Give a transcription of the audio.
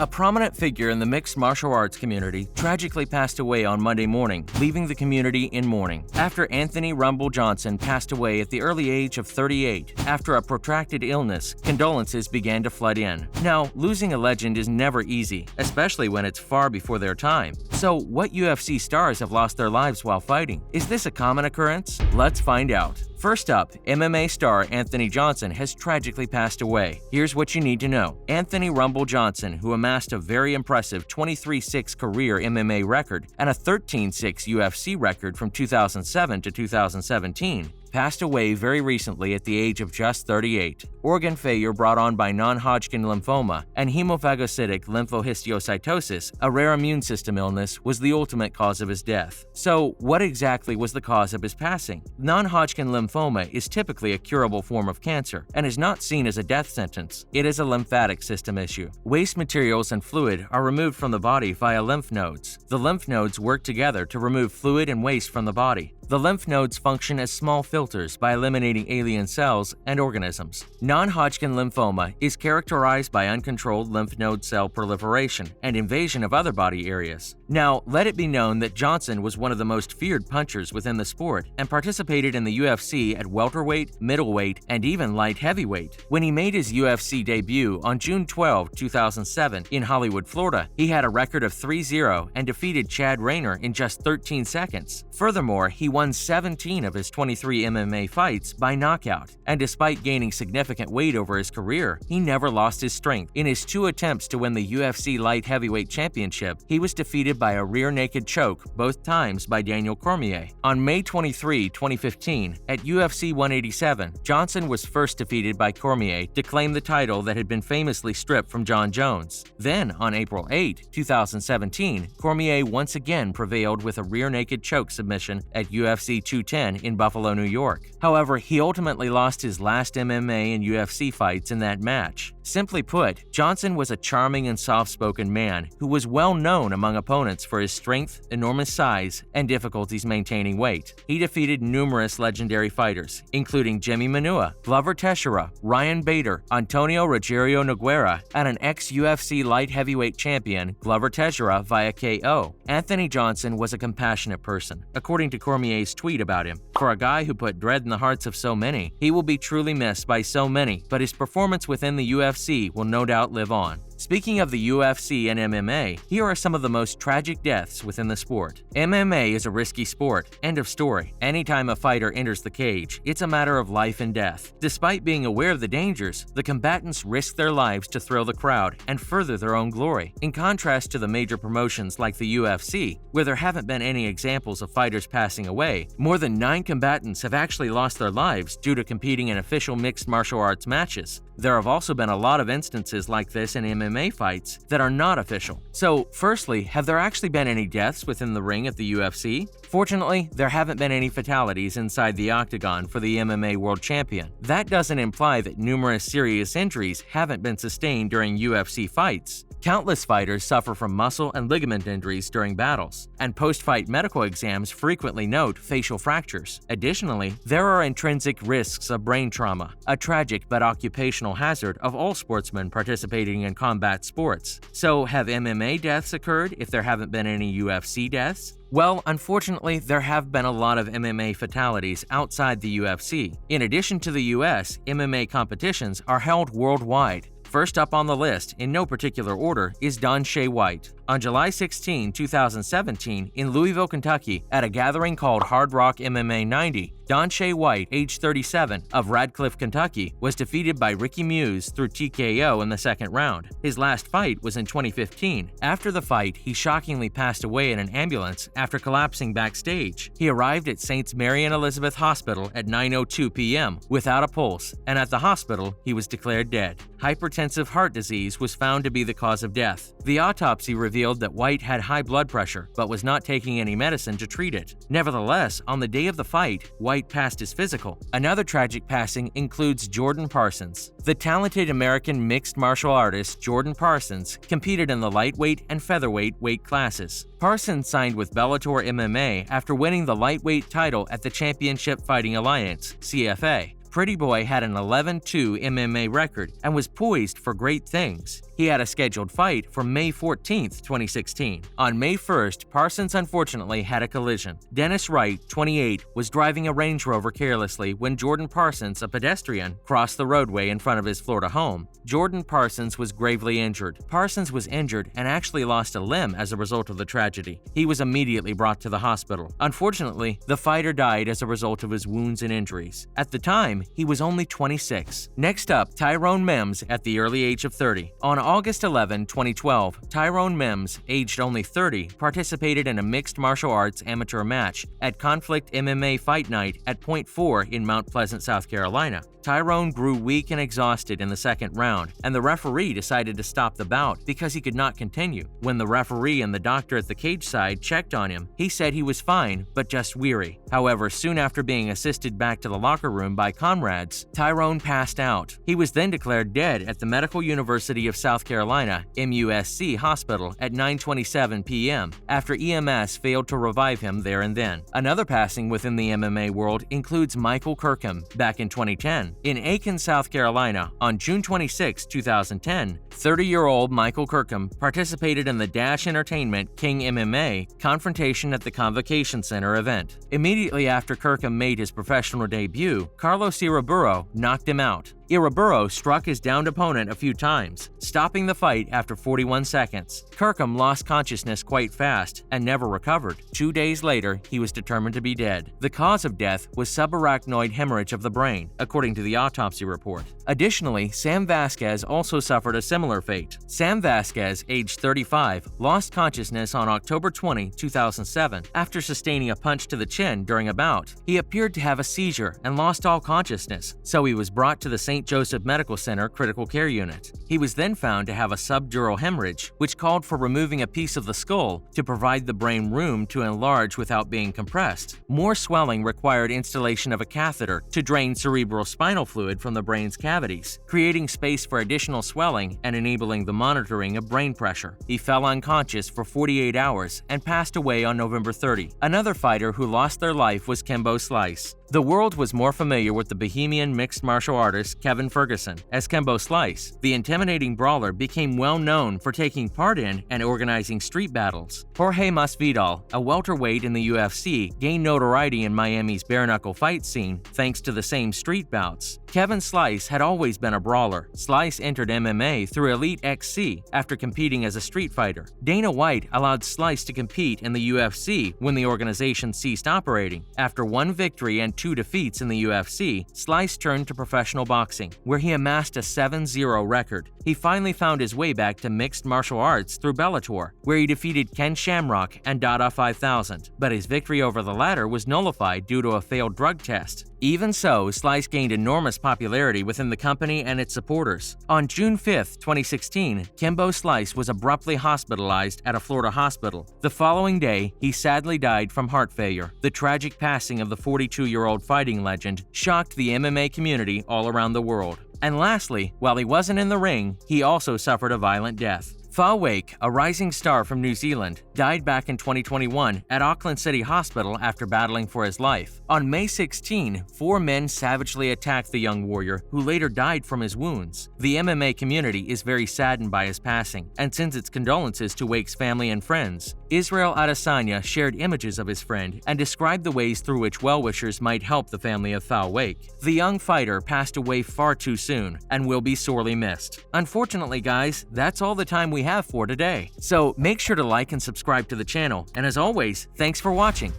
A prominent figure in the mixed martial arts community tragically passed away on Monday morning, leaving the community in mourning. After Anthony "Rumble" Johnson passed away at the early age of 38 after a protracted illness, condolences began to flood in. Now, losing a legend is never easy, especially when it's far before their time. So, what UFC stars have lost their lives while fighting? Is this a common occurrence? Let's find out. First up, MMA star Anthony Johnson has tragically passed away. Here's what you need to know. Anthony "Rumble" Johnson, who amassed a very impressive 23-6 career MMA record and a 13-6 UFC record from 2007 to 2017, passed away very recently at the age of just 38. Organ failure brought on by non-Hodgkin lymphoma and hemophagocytic lymphohistiocytosis, a rare immune system illness, was the ultimate cause of his death. So, what exactly was the cause of his passing? Non-Hodgkin lymphoma is typically a curable form of cancer and is not seen as a death sentence. It is a lymphatic system issue. Waste materials and fluid are removed from the body via lymph nodes. The lymph nodes work together to remove fluid and waste from the body. The lymph nodes function as small filters by eliminating alien cells and organisms. Non-Hodgkin lymphoma is characterized by uncontrolled lymph node cell proliferation and invasion of other body areas. Now, let it be known that Johnson was one of the most feared punchers within the sport and participated in the UFC at welterweight, middleweight, and even light heavyweight. When he made his UFC debut on June 12, 2007 in Hollywood, Florida, he had a record of 3-0 and defeated Chad Rayner in just 13 seconds. Furthermore, he won 17 of his 23 MMA fights by knockout, and despite gaining significant weight over his career, he never lost his strength. In his 2 attempts to win the UFC Light Heavyweight Championship, he was defeated by a rear naked choke, both times by Daniel Cormier. On May 23, 2015, at UFC 187, Johnson was first defeated by Cormier to claim the title that had been famously stripped from Jon Jones. Then, on April 8, 2017, Cormier once again prevailed with a rear naked choke submission at UFC 210 in Buffalo, New York. However, he ultimately lost his last MMA and UFC fights in that match. Simply put, Johnson was a charming and soft-spoken man who was well known among opponents for his strength, enormous size, and difficulties maintaining weight. He defeated numerous legendary fighters, including Jimmy Manua, Glover Teixeira, Ryan Bader, Antonio Rogério Nogueira, and an ex-UFC light heavyweight champion, Glover Teixeira, via KO. Anthony Johnson was a compassionate person, according to Cormier's tweet about him. For a guy who put dread in the hearts of so many, he will be truly missed by so many, but his performance within the UFC will no doubt live on. Speaking of the UFC and MMA, here are some of the most tragic deaths within the sport. MMA is a risky sport. End of story. Anytime a fighter enters the cage, it's a matter of life and death. Despite being aware of the dangers, the combatants risk their lives to thrill the crowd and further their own glory. In contrast to the major promotions like the UFC, where there haven't been any examples of fighters passing away, more than 9 combatants have actually lost their lives due to competing in official mixed martial arts matches. There have also been a lot of instances like this in MMA fights that are not official. So, firstly, have there actually been any deaths within the ring at the UFC? Fortunately, there haven't been any fatalities inside the Octagon for the MMA World Champion. That doesn't imply that numerous serious injuries haven't been sustained during UFC fights. Countless fighters suffer from muscle and ligament injuries during battles, and post-fight medical exams frequently note facial fractures. Additionally, there are intrinsic risks of brain trauma, a tragic but occupational hazard of all sportsmen participating in combat sports. So, have MMA deaths occurred if there haven't been any UFC deaths? Well, unfortunately, there have been a lot of MMA fatalities outside the UFC. In addition to the US, MMA competitions are held worldwide. First up on the list, in no particular order, is Daniel White. On July 16, 2017, in Louisville, Kentucky, at a gathering called Hard Rock MMA 90, Daniel White, age 37, of Radcliffe, Kentucky, was defeated by Ricky Muse through TKO in the second round. His last fight was in 2015. After the fight, he shockingly passed away in an ambulance after collapsing backstage. He arrived at St. Mary and Elizabeth Hospital at 9:02 p.m. without a pulse, and at the hospital, he was declared dead. Hypertensive heart disease was found to be the cause of death. The autopsy revealed that White had high blood pressure, but was not taking any medicine to treat it. Nevertheless, on the day of the fight, White passed his physical. Another tragic passing includes Jordan Parsons. The talented American mixed martial artist Jordan Parsons competed in the lightweight and featherweight weight classes. Parsons signed with Bellator MMA after winning the lightweight title at the Championship Fighting Alliance, CFA. Pretty Boy had an 11-2 MMA record and was poised for great things. He He had a scheduled fight for May 14, 2016. On May 1st, Parsons unfortunately had a collision. Dennis Wright, 28, was driving a Range Rover carelessly when Jordan Parsons, a pedestrian, crossed the roadway in front of his Florida home. Jordan Parsons was gravely injured. Parsons was injured and actually lost a limb as a result of the tragedy. He was immediately brought to the hospital. Unfortunately, the fighter died as a result of his wounds and injuries. At the time, he was only 26. Next up, Tyrone Mims at the early age of 30. On August 11, 2012, Tyrone Mims, aged only 30, participated in a mixed martial arts amateur match at Conflict MMA Fight Night at Point 4 in Mount Pleasant, South Carolina. Tyrone grew weak and exhausted in the second round, and the referee decided to stop the bout because he could not continue. When the referee and the doctor at the cage side checked on him, he said he was fine, but just weary. However, soon after being assisted back to the locker room by comrades, Tyrone passed out. He was then declared dead at the Medical University of South Carolina, MUSC Hospital at 9:27 p.m. after EMS failed to revive him there and then. Another passing within the MMA world includes Michael Kirkham back in 2010. In Aiken, South Carolina, on June 26, 2010, 30-year-old Michael Kirkham participated in the Dash Entertainment King MMA Confrontation at the Convocation Center event. Immediately after Kirkham made his professional debut, Carlos Iraburo knocked him out. Iraburo struck his downed opponent a few times, stopping the fight after 41 seconds. Kirkham lost consciousness quite fast and never recovered. 2 days later, he was determined to be dead. The cause of death was subarachnoid hemorrhage of the brain, according to the autopsy report. Additionally, Sam Vasquez also suffered a similar fate. Sam Vasquez, aged 35, lost consciousness on October 20, 2007, after sustaining a punch to the chin during a bout. He appeared to have a seizure and lost all consciousness, so he was brought to the St. Joseph Medical Center Critical Care Unit. He was then found to have a subdural hemorrhage, which called for removing a piece of the skull to provide the brain room to enlarge without being compressed. More swelling required installation of a catheter to drain cerebral spinal fluid from the brain's cavities, creating space for additional swelling and enabling the monitoring of brain pressure. He fell unconscious for 48 hours and passed away on November 30. Another fighter who lost their life was Kimbo Slice. The world was more familiar with the Bohemian mixed martial artist Kevin Ferguson as Kimbo Slice. The intimidating brawler became well known for taking part in and organizing street battles. Jorge Masvidal, a welterweight in the UFC, gained notoriety in Miami's bare-knuckle fight scene thanks to the same street bouts. Kevin Slice had always been a brawler. Slice entered MMA through Elite XC after competing as a street fighter. Dana White allowed Slice to compete in the UFC when the organization ceased operating. After one victory and 2 defeats in the UFC, Slice turned to professional boxing, where he amassed a 7-0 record. He finally found his way back to mixed martial arts through Bellator, where he defeated Ken Shamrock and Dada 5000, but his victory over the latter was nullified due to a failed drug test. Even so, Slice gained enormous popularity within the company and its supporters. On June 5, 2016, Kimbo Slice was abruptly hospitalized at a Florida hospital. The following day, he sadly died from heart failure. The tragic passing of the 42-year-old fighting legend shocked the MMA community all around the world. And lastly, while he wasn't in the ring, he also suffered a violent death. Fa Wake, a rising star from New Zealand, died back in 2021 at Auckland City Hospital after battling for his life. On May 16, 4 men savagely attacked the young warrior, who later died from his wounds. The MMA community is very saddened by his passing and sends its condolences to Wake's family and friends. Israel Adesanya shared images of his friend and described the ways through which well-wishers might help the family of Fa Wake. The young fighter passed away far too soon and will be sorely missed. Unfortunately, guys, that's all the time we have for today. So make sure to like and subscribe to the channel, and as always, thanks for watching.